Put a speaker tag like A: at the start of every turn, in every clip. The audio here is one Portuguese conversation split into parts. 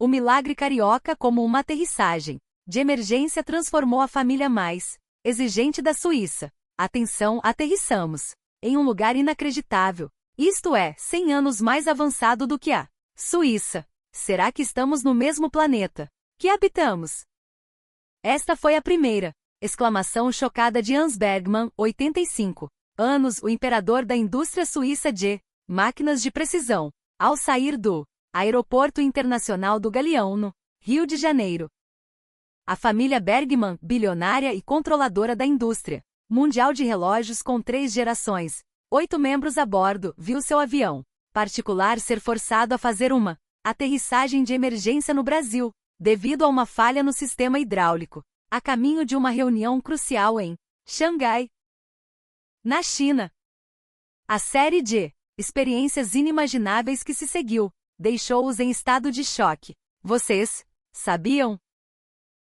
A: O milagre carioca como uma aterrissagem de emergência transformou a família mais exigente da Suíça. Atenção, aterrissamos em um lugar inacreditável. Isto é, 100 anos mais avançado do que a Suíça. Será que estamos no mesmo planeta que habitamos? Esta foi a primeira exclamação chocada de Hans Bergmann, 85 anos, o imperador da indústria suíça de máquinas de precisão, ao sair do Aeroporto Internacional do Galeão, no Rio de Janeiro. A família Bergmann, bilionária e controladora da indústria mundial de relógios com 3 gerações, 8 membros a bordo, viu seu avião particular ser forçado a fazer uma aterrissagem de emergência no Brasil, devido a uma falha no sistema hidráulico, a caminho de uma reunião crucial em Xangai, na China. A série de experiências inimagináveis que se seguiu deixou-os em estado de choque. Vocês sabiam?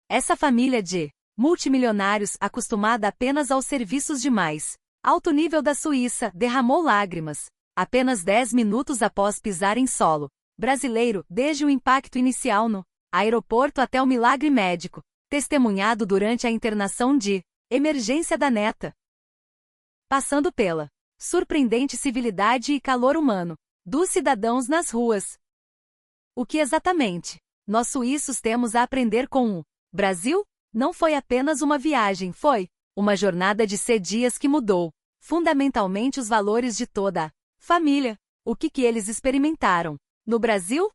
A: Essa família de multimilionários, acostumada apenas aos serviços de mais alto nível da Suíça, derramou lágrimas apenas 10 minutos após pisar em solo brasileiro, desde o impacto inicial no aeroporto até o milagre médico, testemunhado durante a internação de emergência da neta. Passando pela surpreendente civilidade e calor humano dos cidadãos nas ruas. O que exatamente nós suíços temos a aprender com o Brasil? Não foi apenas uma viagem, foi uma jornada de 6 dias que mudou fundamentalmente os valores de toda a família. O que eles experimentaram no Brasil?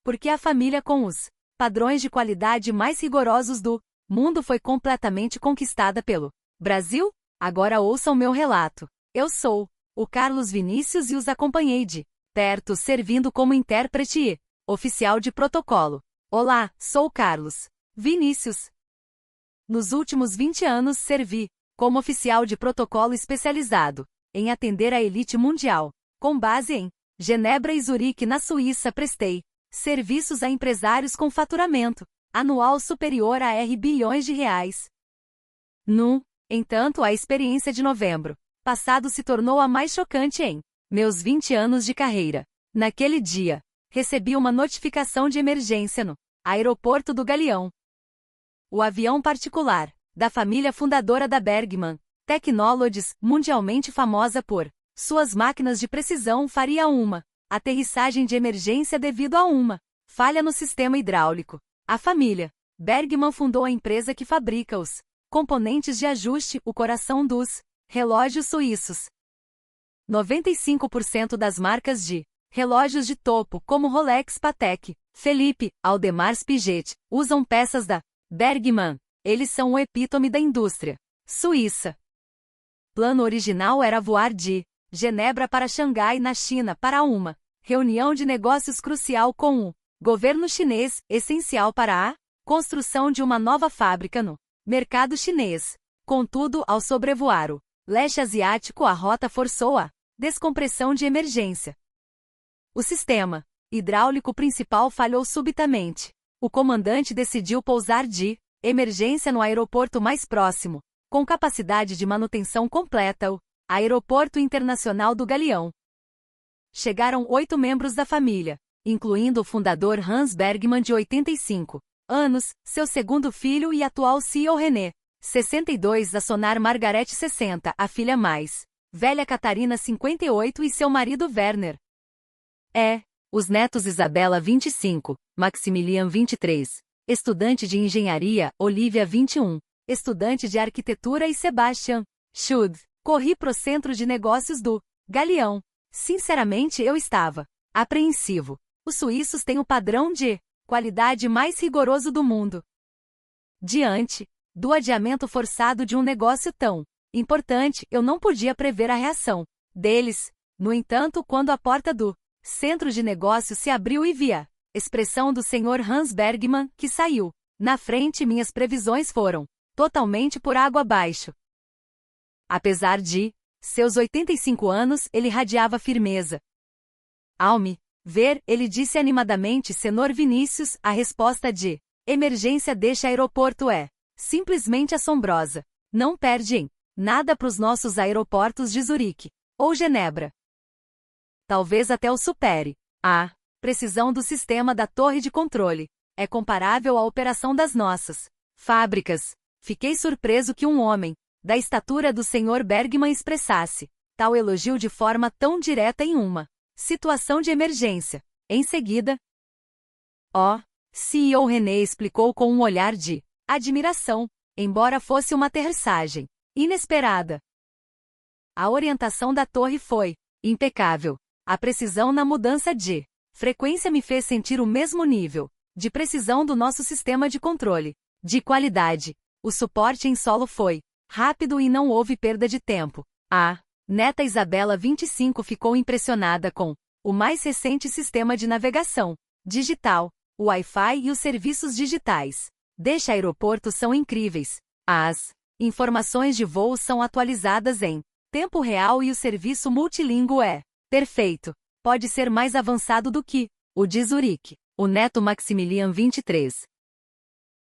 A: Porque a família com os padrões de qualidade mais rigorosos do mundo foi completamente conquistada pelo Brasil? Agora ouçam meu relato. Eu sou o Carlos Vinícius e os acompanhei de perto, servindo como intérprete e oficial de protocolo. Olá, sou Carlos Vinícius. Nos últimos 20 anos servi como oficial de protocolo especializado em atender a elite mundial. Com base em Genebra e Zurique, na Suíça, prestei serviços a empresários com faturamento anual superior a R$ bilhões. No entanto, a experiência de novembro passado se tornou a mais chocante em meus 20 anos de carreira. Naquele dia, recebi uma notificação de emergência no aeroporto do Galeão. O avião particular da família fundadora da Bergmann Technologies, mundialmente famosa por suas máquinas de precisão, faria uma aterrissagem de emergência devido a uma falha no sistema hidráulico. A família Bergmann fundou a empresa que fabrica os componentes de ajuste, o coração dos relógios suíços. 95% das marcas de relógios de topo, como Rolex, Patek, Philippe, Audemars Piguet, usam peças da Bergmann. Eles são o epítome da indústria suíça. Plano original era voar de Genebra para Xangai, na China, para uma reunião de negócios crucial com o governo chinês, essencial para a construção de uma nova fábrica no mercado chinês. Contudo, ao sobrevoar o leste asiático, a rota forçou a descompressão de emergência. O sistema hidráulico principal falhou subitamente. O comandante decidiu pousar de emergência no aeroporto mais próximo, com capacidade de manutenção completa, o Aeroporto Internacional do Galeão. Chegaram 8 membros da família, incluindo o fundador Hans Bergmann, de 85 anos, seu segundo filho e atual CEO René, 62, a Sonar Margaret, 60, a filha mais velha Catarina, 58, e seu marido Werner. Os netos Isabela, 25, Maximilian, 23, estudante de engenharia, Olivia, 21, estudante de arquitetura, e Sebastian Schud. Corri pro centro de negócios do Galeão. Sinceramente, eu estava apreensivo. Os suíços têm o padrão de qualidade mais rigoroso do mundo. Diante do adiamento forçado de um negócio tão importante, eu não podia prever a reação deles. No entanto, quando a porta do centro de negócios se abriu e vi a expressão do Sr. Hans Bergmann, que saiu na frente, minhas previsões foram totalmente por água abaixo. Apesar de seus 85 anos, ele radiava firmeza. Ao me ver, ele disse animadamente: Senhor Vinícius, a resposta de emergência deste aeroporto é simplesmente assombrosa. Não perde em nada para os nossos aeroportos de Zurique ou Genebra. Talvez até o supere. precisão do sistema da torre de controle é comparável à operação das nossas fábricas. Fiquei surpreso que um homem da estatura do Sr. Bergman expressasse tal elogio de forma tão direta em uma situação de emergência. Em seguida, o CEO René explicou com um olhar de admiração, embora fosse uma aterrissagem inesperada. A orientação da torre foi impecável. A precisão na mudança de frequência me fez sentir o mesmo nível de precisão do nosso sistema de controle de qualidade. O suporte em solo foi rápido e não houve perda de tempo. A neta Isabela 25 ficou impressionada com o mais recente sistema de navegação digital, o Wi-Fi e os serviços digitais deste aeroporto são incríveis. As informações de voo são atualizadas em tempo real e o serviço multilíngue é perfeito. Pode ser mais avançado do que o de Zurique. O neto Maximilian 23,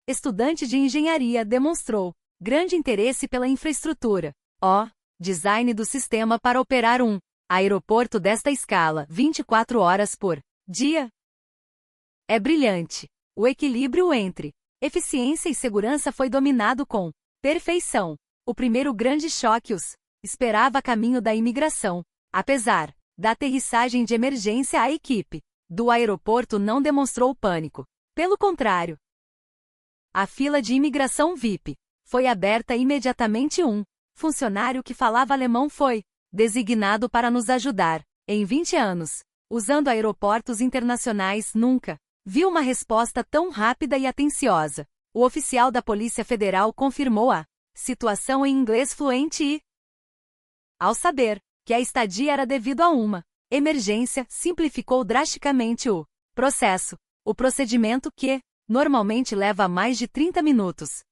A: estudante de engenharia, demonstrou grande interesse pela infraestrutura. O design do sistema para operar um aeroporto desta escala 24 horas por dia é brilhante. O equilíbrio entre eficiência e segurança foi dominado com perfeição. O primeiro grande choque os esperava a caminho da imigração. Apesar da aterrissagem de emergência, a equipe do aeroporto não demonstrou pânico. Pelo contrário, a fila de imigração VIP foi aberta imediatamente. Um funcionário que falava alemão foi designado para nos ajudar. Em 20 anos, usando aeroportos internacionais, nunca vi uma resposta tão rápida e atenciosa. O oficial da Polícia Federal confirmou a situação em inglês fluente e, ao saber que a estadia era devido a uma emergência, simplificou drasticamente o processo. O procedimento, que normalmente leva mais de 30 minutos,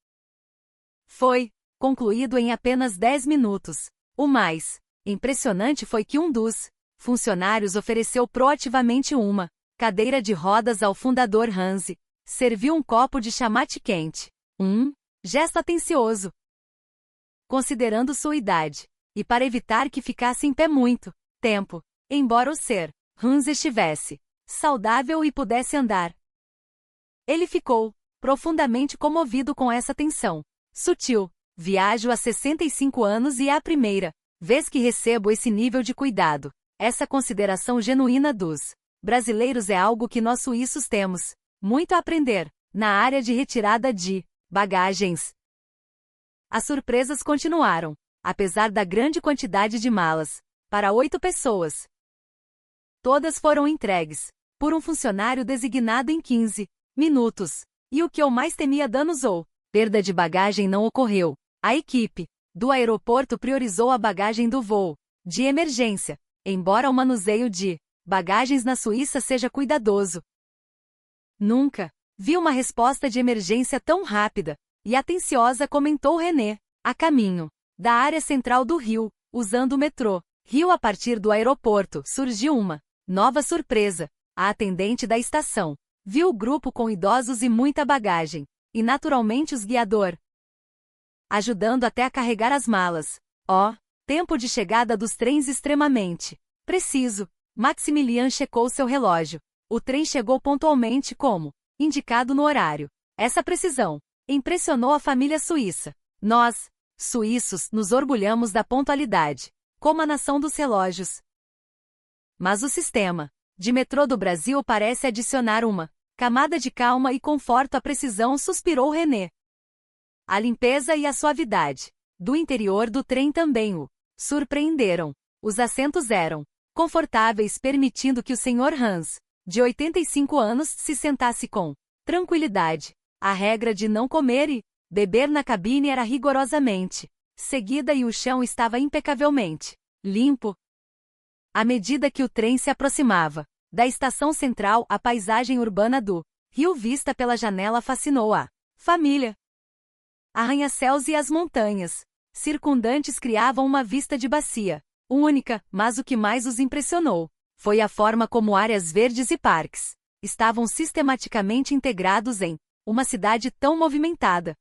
A: foi concluído em apenas 10 minutos. O mais impressionante foi que um dos funcionários ofereceu proativamente uma cadeira de rodas ao fundador Hans, serviu um copo de chamate quente. Um gesto atencioso, considerando sua idade, e para evitar que ficasse em pé muito tempo, embora o Sr. Hans estivesse saudável e pudesse andar. Ele ficou profundamente comovido com essa atenção sutil. Viajo há 65 anos e é a primeira vez que recebo esse nível de cuidado. Essa consideração genuína dos brasileiros é algo que nós suíços temos muito a aprender na área de retirada de bagagens. As surpresas continuaram, apesar da grande quantidade de malas, para 8 pessoas. Todas foram entregues por um funcionário designado em 15 minutos, e o que eu mais temia, danos ou perda de bagagem, não ocorreu. A equipe do aeroporto priorizou a bagagem do voo de emergência, embora o manuseio de bagagens na Suíça seja cuidadoso. Nunca vi uma resposta de emergência tão rápida e atenciosa, comentou René, a caminho da área central do Rio, usando o metrô Rio. A partir do aeroporto, surgiu uma nova surpresa. A atendente da estação viu o grupo com idosos e muita bagagem, e naturalmente os guiador ajudando até a carregar as malas. Tempo de chegada dos trens extremamente preciso. Maximilian checou seu relógio. O trem chegou pontualmente como indicado no horário. Essa precisão impressionou a família suíça. Nós, suíços, nos orgulhamos da pontualidade, como a nação dos relógios. Mas o sistema de metrô do Brasil parece adicionar uma camada de calma e conforto à precisão, suspirou René. A limpeza e a suavidade do interior do trem também o surpreenderam. Os assentos eram confortáveis, permitindo que o Sr. Hans, de 85 anos, se sentasse com tranquilidade. A regra de não comer e beber na cabine era rigorosamente seguida e o chão estava impecavelmente limpo. À medida que o trem se aproximava da estação central, a paisagem urbana do Rio vista pela janela fascinou a família. Arranha-céus e as montanhas circundantes criavam uma vista de bacia única, mas o que mais os impressionou foi a forma como áreas verdes e parques estavam sistematicamente integrados em uma cidade tão movimentada.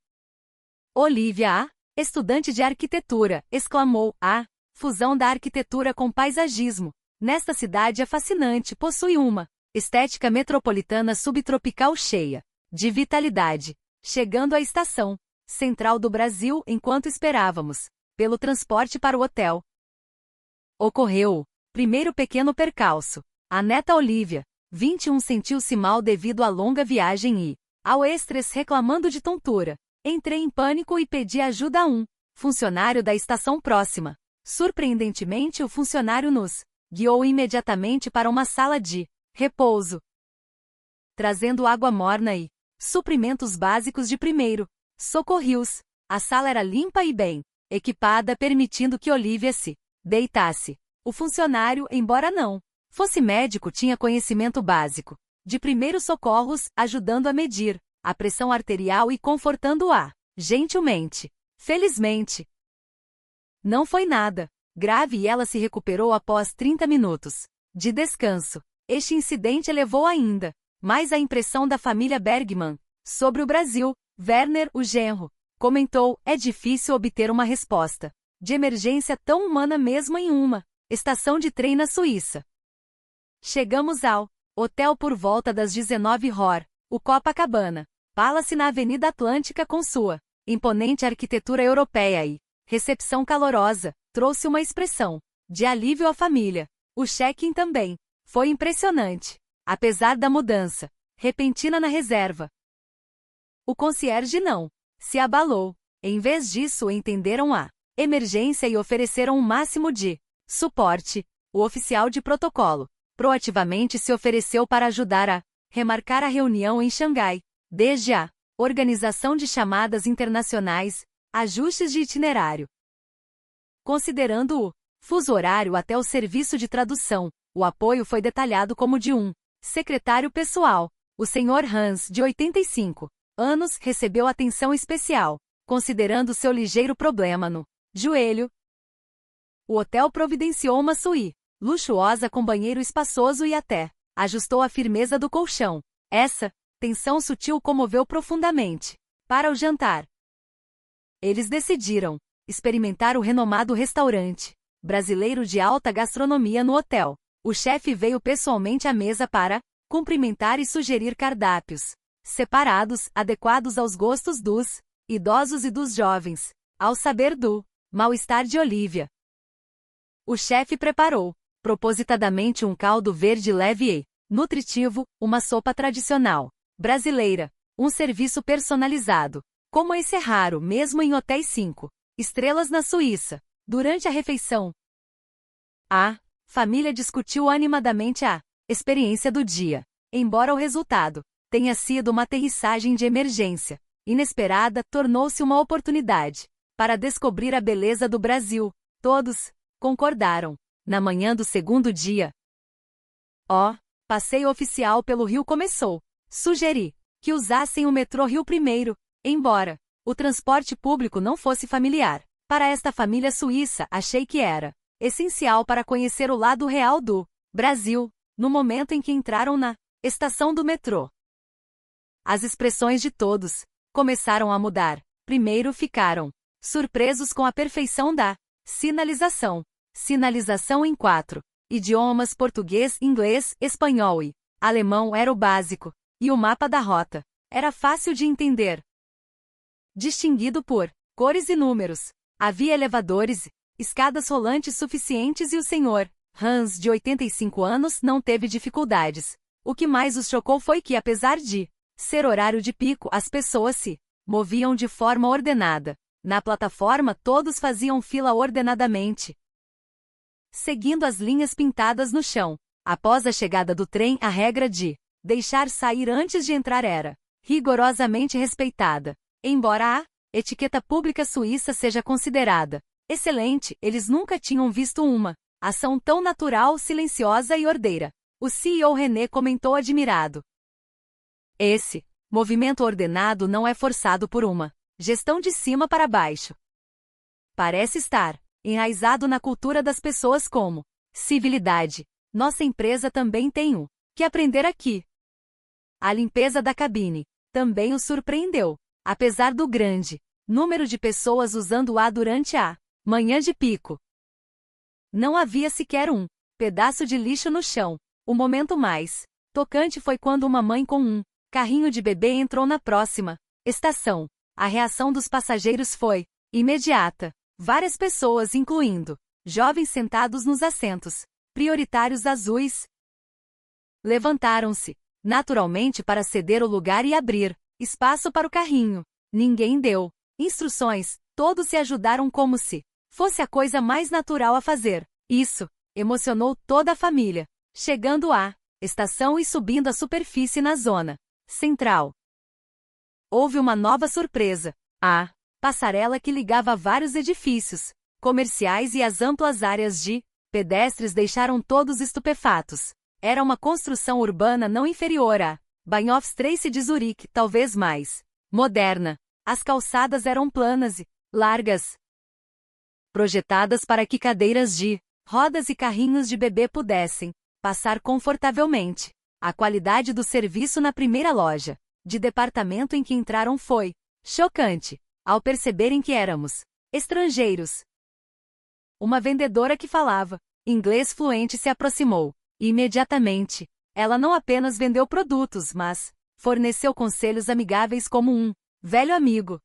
A: Olivia, estudante de arquitetura, exclamou: a fusão da arquitetura com paisagismo nesta cidade é fascinante. Possui uma estética metropolitana subtropical cheia de vitalidade. Chegando à estação central do Brasil enquanto esperávamos pelo transporte para o hotel, ocorreu o primeiro pequeno percalço. A neta Olivia, 21, sentiu-se mal devido à longa viagem e ao estresse, reclamando de tontura. Entrei em pânico e pedi ajuda a um funcionário da estação próxima. Surpreendentemente, o funcionário nos guiou imediatamente para uma sala de repouso, trazendo água morna e suprimentos básicos de primeiro socorrios. A sala era limpa e bem equipada, permitindo que Olivia se deitasse. O funcionário, embora não fosse médico, tinha conhecimento básico de primeiros socorros, ajudando a medir a pressão arterial e confortando-a gentilmente. Felizmente, não foi nada grave e ela se recuperou após 30 minutos de descanso. Este incidente elevou ainda mais a impressão da família Bergman sobre o Brasil. Werner, o genro, comentou: é difícil obter uma resposta de emergência tão humana mesmo em uma estação de trem na Suíça. Chegamos ao hotel por volta das 19h, o Copacabana Palace na Avenida Atlântica, com sua imponente arquitetura europeia e recepção calorosa, trouxe uma expressão de alívio à família. O check-in também foi impressionante, apesar da mudança repentina na reserva. O concierge não se abalou. Em vez disso, entenderam a emergência e ofereceram o máximo de suporte. O oficial de protocolo proativamente se ofereceu para ajudar a remarcar a reunião em Xangai, desde a organização de chamadas internacionais, ajustes de itinerário, considerando o fuso horário, até o serviço de tradução. O apoio foi detalhado como de um secretário pessoal. O Sr. Hans, de 85 anos, recebeu atenção especial, considerando seu ligeiro problema no joelho. O hotel providenciou uma suíte luxuosa com banheiro espaçoso e até ajustou a firmeza do colchão. Essa tensão sutil comoveu profundamente. Para o jantar, eles decidiram experimentar o renomado restaurante brasileiro de alta gastronomia no hotel. O chefe veio pessoalmente à mesa para cumprimentar e sugerir cardápios separados, adequados aos gostos dos idosos e dos jovens. Ao saber do mal-estar de Olivia, o chefe preparou propositadamente um caldo verde leve e nutritivo, uma sopa tradicional brasileira, um serviço personalizado, como esse é raro mesmo em hotéis 5 estrelas na Suíça. Durante a refeição, a família discutiu animadamente a experiência do dia. Embora o resultado tenha sido uma aterrissagem de emergência inesperada, tornou-se uma oportunidade para descobrir a beleza do Brasil. Todos concordaram. Na manhã do segundo dia, passeio oficial pelo Rio começou. Sugeri que usassem o metrô Rio primeiro, embora o transporte público não fosse familiar. Para esta família suíça, achei que era essencial para conhecer o lado real do Brasil. No momento em que entraram na estação do metrô, as expressões de todos começaram a mudar. Primeiro ficaram surpresos com a perfeição da sinalização. Sinalização em 4 idiomas: português, inglês, espanhol e alemão era o básico, e o mapa da rota era fácil de entender, distinguido por cores e números. Havia elevadores, escadas rolantes suficientes e o Sr. Hans, de 85 anos, não teve dificuldades. O que mais os chocou foi que, apesar de ser horário de pico, as pessoas se moviam de forma ordenada. Na plataforma, todos faziam fila ordenadamente, seguindo as linhas pintadas no chão. Após a chegada do trem, a regra de deixar sair antes de entrar era rigorosamente respeitada. Embora a etiqueta pública suíça seja considerada excelente, eles nunca tinham visto uma ação tão natural, silenciosa e ordeira. O CEO René comentou admirado: esse movimento ordenado não é forçado por uma gestão de cima para baixo. Parece estar enraizado na cultura das pessoas como civilidade. Nossa empresa também tem o que aprender aqui. A limpeza da cabine também o surpreendeu. Apesar do grande número de pessoas usando-a durante a manhã de pico, não havia sequer um pedaço de lixo no chão. O momento mais Tocante foi quando uma mãe com um carrinho de bebê entrou na próxima estação. A reação dos passageiros foi imediata. Várias pessoas, incluindo jovens sentados nos assentos prioritários azuis, levantaram-se, naturalmente, para ceder o lugar e abrir espaço para o carrinho. Ninguém deu instruções, todos se ajudaram como se fosse a coisa mais natural a fazer. Isso emocionou toda a família. Chegando à estação e subindo a superfície na zona central, houve uma nova surpresa. A passarela que ligava vários edifícios comerciais e as amplas áreas de pedestres deixaram todos estupefatos. Era uma construção urbana não inferior à Bahnhofstrasse de Zurique, talvez mais moderna. As calçadas eram planas e largas, projetadas para que cadeiras de rodas e carrinhos de bebê pudessem passar confortavelmente. A qualidade do serviço na primeira loja de departamento em que entraram foi chocante, ao perceberem que éramos estrangeiros. Uma vendedora que falava inglês fluente se aproximou. E imediatamente, ela não apenas vendeu produtos, mas forneceu conselhos amigáveis como um velho amigo.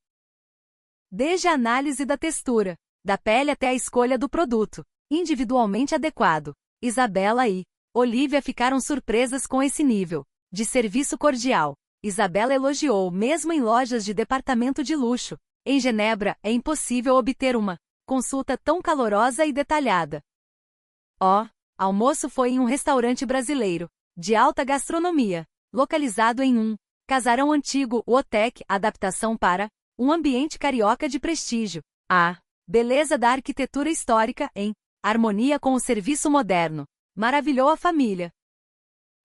A: Desde a análise da textura da pele até a escolha do produto individualmente adequado, Isabela e Olivia ficaram surpresas com esse nível de serviço cordial. Isabela elogiou, mesmo em lojas de departamento de luxo. Em Genebra, é impossível obter uma consulta tão calorosa e detalhada. O almoço foi em um restaurante brasileiro, de alta gastronomia, localizado em um casarão antigo, o Otec, adaptação para um ambiente carioca de prestígio. A beleza da arquitetura histórica, em harmonia com o serviço moderno, maravilhou a família.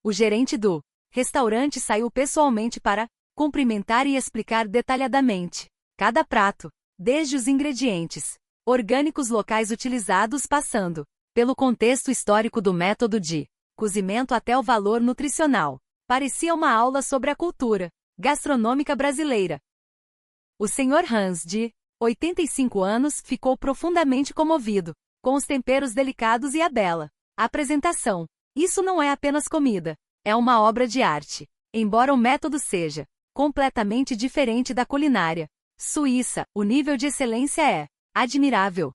A: O gerente do restaurante saiu pessoalmente para cumprimentar e explicar detalhadamente cada prato, desde os ingredientes orgânicos locais utilizados, passando pelo contexto histórico do método de cozimento até o valor nutricional. Parecia uma aula sobre a cultura gastronômica brasileira. O Sr. Hans, de 85 anos, ficou profundamente comovido com os temperos delicados e a bela apresentação. Isso não é apenas comida, é uma obra de arte. Embora o método seja completamente diferente da culinária suíça, o nível de excelência é admirável.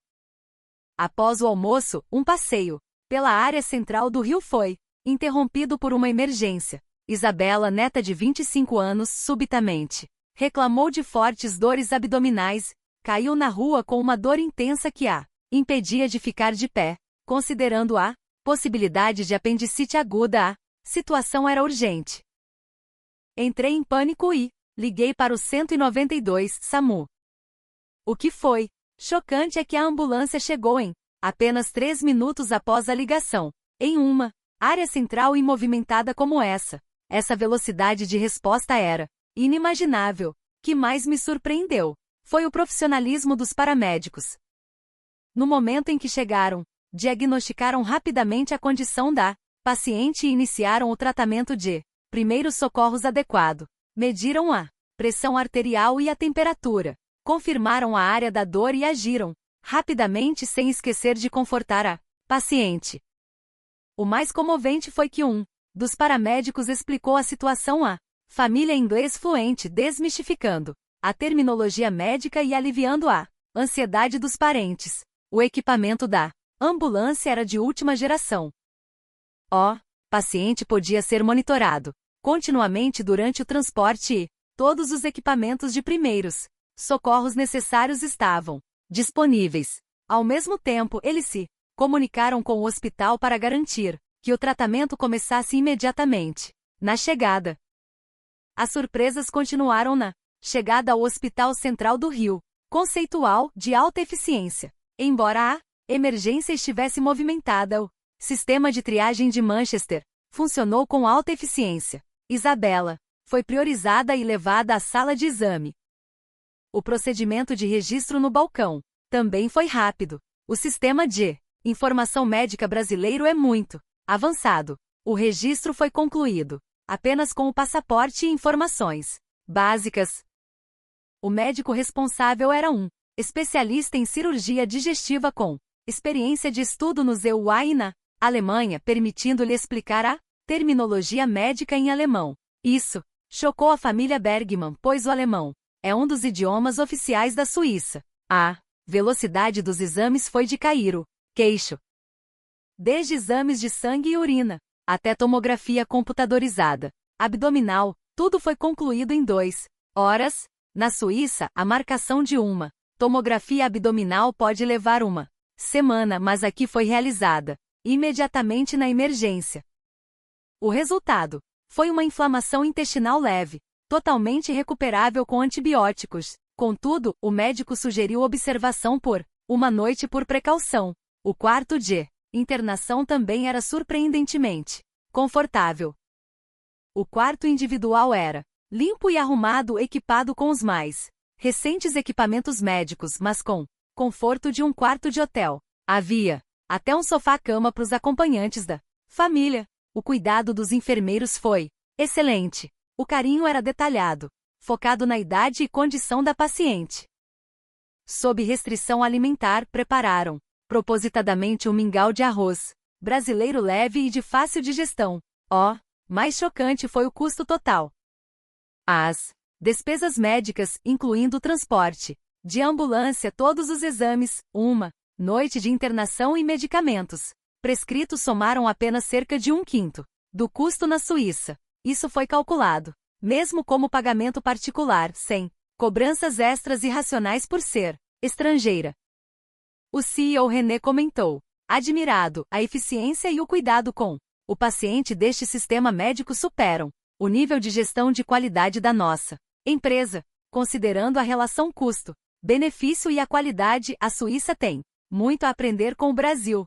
A: Após o almoço, um passeio pela área central do Rio foi interrompido por uma emergência. Isabela, neta de 25 anos, subitamente reclamou de fortes dores abdominais, caiu na rua com uma dor intensa que a impedia de ficar de pé. Considerando a possibilidade de apendicite aguda, a situação era urgente. Entrei em pânico e liguei para o 192 SAMU. O que foi chocante é que a ambulância chegou em apenas 3 minutos após a ligação. Em uma área central e movimentada como essa velocidade de resposta era inimaginável. O que mais me surpreendeu foi o profissionalismo dos paramédicos. No momento em que chegaram, diagnosticaram rapidamente a condição da paciente e iniciaram o tratamento de primeiros socorros adequado. Mediram a pressão arterial e a temperatura. Confirmaram a área da dor e agiram rapidamente sem esquecer de confortar a paciente. O mais comovente foi que um dos paramédicos explicou a situação à família em inglês fluente, desmistificando a terminologia médica e aliviando a ansiedade dos parentes. O equipamento da ambulância era de última geração. O paciente podia ser monitorado continuamente durante o transporte e todos os equipamentos de primeiros socorros necessários estavam disponíveis. Ao mesmo tempo, eles se comunicaram com o hospital para garantir que o tratamento começasse imediatamente. Na chegada, as surpresas continuaram na chegada ao Hospital Central do Rio, conceitual, de alta eficiência. Embora a emergência estivesse movimentada, o sistema de triagem de Manchester funcionou com alta eficiência. Isabela foi priorizada e levada à sala de exame. O procedimento de registro no balcão também foi rápido. O sistema de informação médica brasileiro é muito avançado. O registro foi concluído apenas com o passaporte e informações básicas. O médico responsável era um especialista em cirurgia digestiva com experiência de estudo no ZUA e na Alemanha, permitindo-lhe explicar a terminologia médica em alemão. Isso chocou a família Bergmann, pois o alemão é um dos idiomas oficiais da Suíça. A velocidade dos exames foi de cair o queixo. Desde exames de sangue e urina, até tomografia computadorizada abdominal, tudo foi concluído em 2 horas. Na Suíça, a marcação de uma tomografia abdominal pode levar uma semana, mas aqui foi realizada imediatamente na emergência. O resultado foi uma inflamação intestinal leve, totalmente recuperável com antibióticos. Contudo, o médico sugeriu observação por uma noite por precaução. O quarto de internação também era surpreendentemente confortável. O quarto individual era limpo e arrumado, equipado com os mais recentes equipamentos médicos, mas com conforto de um quarto de hotel. Havia até um sofá-cama para os acompanhantes da família. O cuidado dos enfermeiros foi excelente. O carinho era detalhado, focado na idade e condição da paciente. Sob restrição alimentar, prepararam propositadamente um mingau de arroz brasileiro leve e de fácil digestão. Mais chocante foi o custo total. As despesas médicas, incluindo o transporte de ambulância, todos os exames, uma noite de internação e medicamentos prescritos somaram apenas cerca de 1/5 do custo na Suíça. Isso foi calculado, mesmo como pagamento particular, sem cobranças extras irracionais por ser estrangeira. O CEO René comentou, admirado, a eficiência e o cuidado com o paciente deste sistema médico superam o nível de gestão de qualidade da nossa empresa. Considerando a relação custo-benefício e a qualidade, a Suíça tem muito a aprender com o Brasil.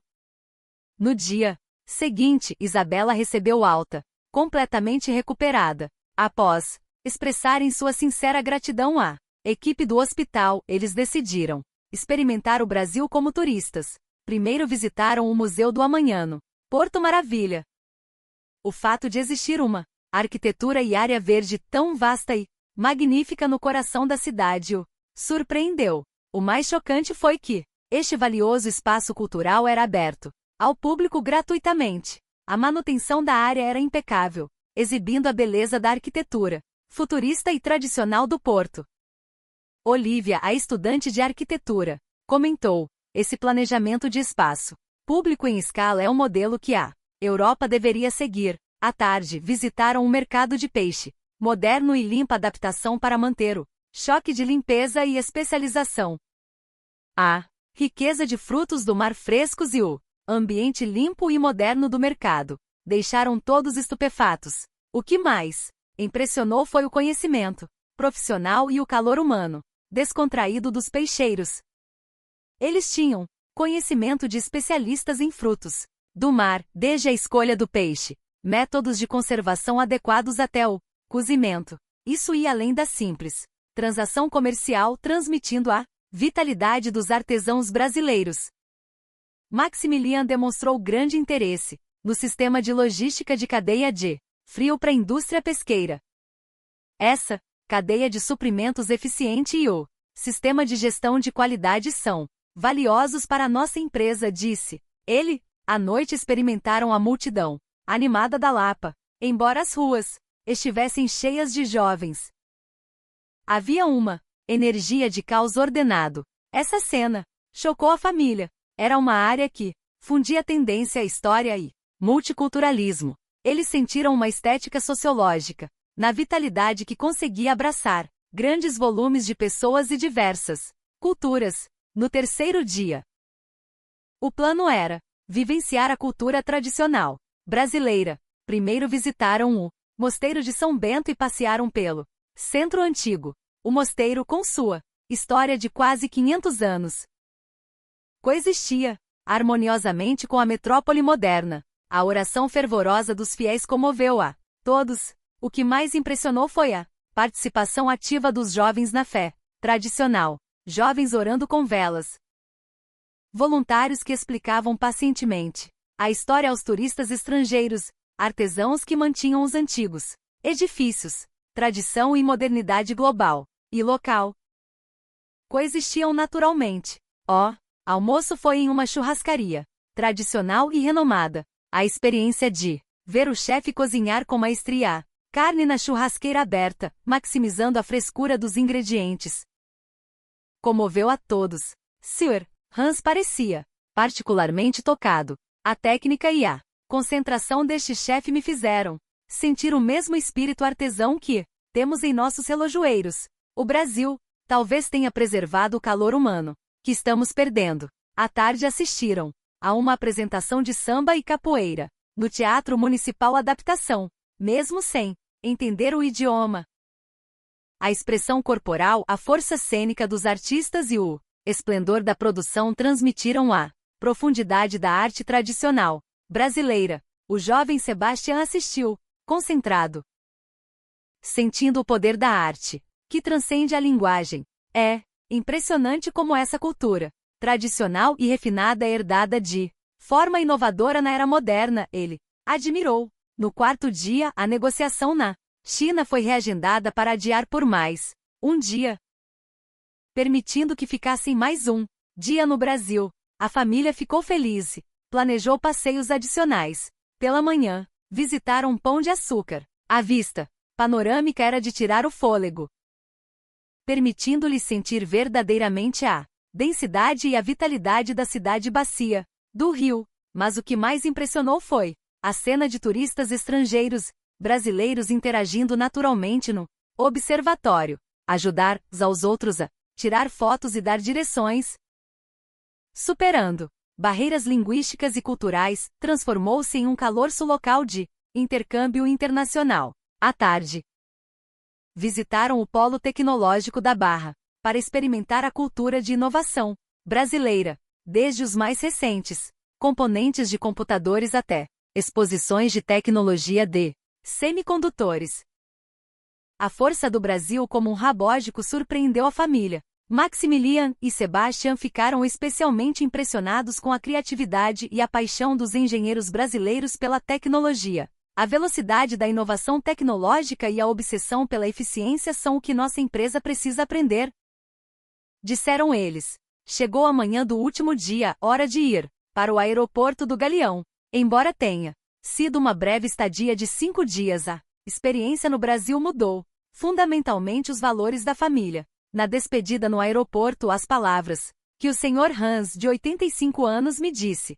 A: No dia seguinte, Isabela recebeu alta, completamente recuperada. Após expressarem sua sincera gratidão à equipe do hospital, eles decidiram experimentar o Brasil como turistas. Primeiro visitaram o Museu do Amanhã, Porto Maravilha. O fato de existir uma arquitetura e área verde tão vasta e magnífica no coração da cidade o surpreendeu. O mais chocante foi que este valioso espaço cultural era aberto ao público gratuitamente. A manutenção da área era impecável, exibindo a beleza da arquitetura futurista e tradicional do Porto. Olivia, a estudante de arquitetura, comentou: esse planejamento de espaço público em escala é um modelo que a Europa deveria seguir. À tarde, visitaram um mercado de peixe, moderno e limpa adaptação para manter o choque de limpeza e especialização. A riqueza de frutos do mar frescos e o ambiente limpo e moderno do mercado deixaram todos estupefatos. O que mais impressionou foi o conhecimento profissional e o calor humano descontraído dos peixeiros. Eles tinham conhecimento de especialistas em frutos do mar, desde a escolha do peixe, métodos de conservação adequados até o cozimento. Isso ia além da simples transação comercial, transmitindo a vitalidade dos artesãos brasileiros. Maximilian demonstrou grande interesse no sistema de logística de cadeia de frio para a indústria pesqueira. Essa cadeia de suprimentos eficiente e o sistema de gestão de qualidade são valiosos para a nossa empresa, disse ele. À noite experimentaram a multidão animada da Lapa, embora as ruas estivessem cheias de jovens. Havia uma energia de caos ordenado. Essa cena chocou a família. Era uma área que fundia tendência à história e multiculturalismo. Eles sentiram uma estética sociológica na vitalidade que conseguia abraçar grandes volumes de pessoas e diversas culturas. No terceiro dia, o plano era vivenciar a cultura tradicional brasileira. Primeiro visitaram o Mosteiro de São Bento e passearam pelo Centro Antigo. O mosteiro, com sua história de quase 500 anos, coexistia harmoniosamente com a metrópole moderna. A oração fervorosa dos fiéis comoveu a todos. O que mais impressionou foi a participação ativa dos jovens na fé tradicional. Jovens orando com velas. Voluntários que explicavam pacientemente a história aos turistas estrangeiros. Artesãos que mantinham os antigos edifícios, tradição e modernidade global e local coexistiam naturalmente. Almoço foi em uma churrascaria tradicional e renomada. A experiência de Ver o chefe cozinhar com maestria. Carne na churrasqueira aberta, maximizando a frescura dos ingredientes. Comoveu a todos. Sr. Hans parecia particularmente tocado. A técnica e a concentração deste chefe me fizeram sentir o mesmo espírito artesão que temos em nossos relojoeiros. O Brasil talvez tenha preservado o calor humano que estamos perdendo. À tarde assistiram a uma apresentação de samba e capoeira no Teatro Municipal Adaptação, mesmo sem entender o idioma. A expressão corporal, a força cênica dos artistas e o esplendor da produção transmitiram a profundidade da arte tradicional brasileira. O jovem Sebastião assistiu, concentrado, sentindo o poder da arte, que transcende a linguagem. É impressionante como essa cultura tradicional e refinada é herdada de forma inovadora na era moderna, ele admirou. No quarto dia, a negociação na China foi reagendada para adiar por mais um dia, permitindo que ficassem mais um dia no Brasil. A família ficou feliz, planejou passeios adicionais. Pela manhã, visitaram Pão de Açúcar. A vista panorâmica era de tirar o fôlego, permitindo-lhe sentir verdadeiramente a densidade e a vitalidade da cidade bacia do Rio. Mas o que mais impressionou foi a cena de turistas estrangeiros, brasileiros interagindo naturalmente no observatório, ajudar uns aos outros a tirar fotos e dar direções. Superando barreiras linguísticas e culturais, transformou-se em um calorço local de intercâmbio internacional. À tarde, visitaram o Polo Tecnológico da Barra, para experimentar a cultura de inovação brasileira, desde os mais recentes componentes de computadores até exposições de tecnologia de semicondutores. A força do Brasil como um rabógico surpreendeu a família. Maximilian e Sebastian ficaram especialmente impressionados com a criatividade e a paixão dos engenheiros brasileiros pela tecnologia. A velocidade da inovação tecnológica e a obsessão pela eficiência são o que nossa empresa precisa aprender, disseram eles. Chegou a manhã do último dia, hora de ir para o aeroporto do Galeão. Embora tenha sido uma breve estadia de 5 dias, a experiência no Brasil mudou fundamentalmente os valores da família. Na despedida no aeroporto, as palavras que o Sr. Hans, de 85 anos, me disse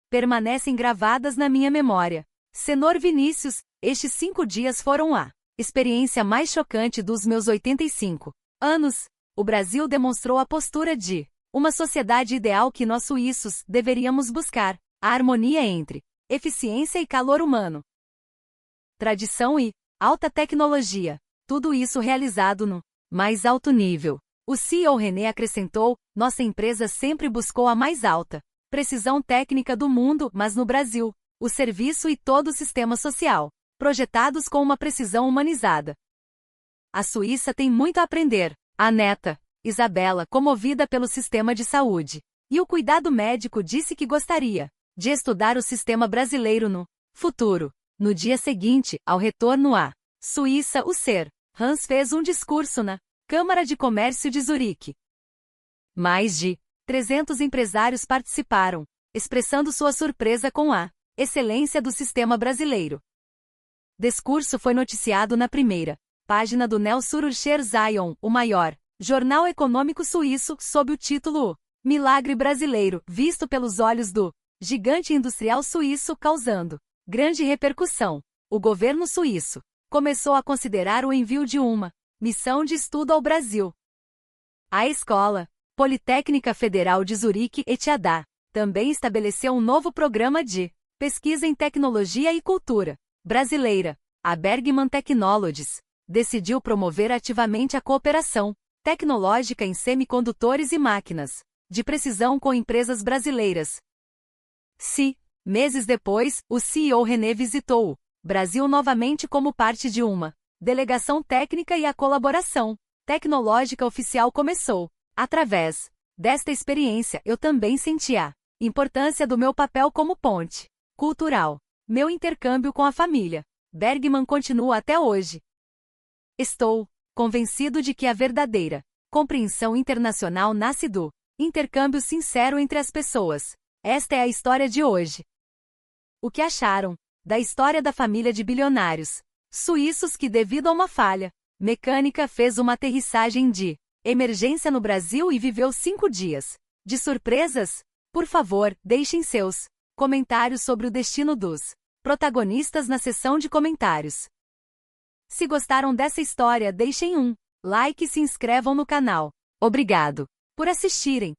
A: permanecem gravadas na minha memória. Senhor Vinícius, estes 5 dias foram a experiência mais chocante dos meus 85 anos. O Brasil demonstrou a postura de uma sociedade ideal que nós suíços deveríamos buscar, a harmonia entre eficiência e calor humano, tradição e alta tecnologia, tudo isso realizado no mais alto nível. O CEO René acrescentou, nossa empresa sempre buscou a mais alta precisão técnica do mundo, mas no Brasil, o serviço e todo o sistema social, projetados com uma precisão humanizada. A Suíça tem muito a aprender. A neta, Isabela, comovida pelo sistema de saúde e o cuidado médico, disse que gostaria de estudar o sistema brasileiro no futuro. No dia seguinte, ao retorno à Suíça, o Sr. Hans fez um discurso na Câmara de Comércio de Zurique. Mais de 300 empresários participaram, expressando sua surpresa com a excelência do sistema brasileiro. Discurso foi noticiado na primeira página do Süddeutscher Zeitung, o maior jornal econômico suíço, sob o título Milagre Brasileiro, visto pelos olhos do gigante industrial suíço, causando grande repercussão. O governo suíço começou a considerar o envio de uma missão de estudo ao Brasil. A Escola Politécnica Federal de Zurique, ETH, também estabeleceu um novo programa de pesquisa em tecnologia e cultura brasileira. A Bergman Technologies decidiu promover ativamente a cooperação tecnológica em semicondutores e máquinas de precisão com empresas brasileiras. Meses depois, o CEO René visitou o Brasil novamente como parte de uma delegação técnica e a colaboração tecnológica oficial começou. Através desta experiência, eu também senti a importância do meu papel como ponte cultural, meu intercâmbio com a família Bergman continua até hoje. Estou convencido de que a verdadeira compreensão internacional nasce do intercâmbio sincero entre as pessoas. Esta é a história de hoje. O que acharam? da história da família de bilionários suíços que, devido a uma falha mecânica, fez uma aterrissagem de emergência no Brasil e viveu 5 dias de surpresas? Por favor, deixem seus comentários sobre o destino dos protagonistas na seção de comentários. Se gostaram dessa história, deixem um like e se inscrevam no canal. Obrigado por assistirem.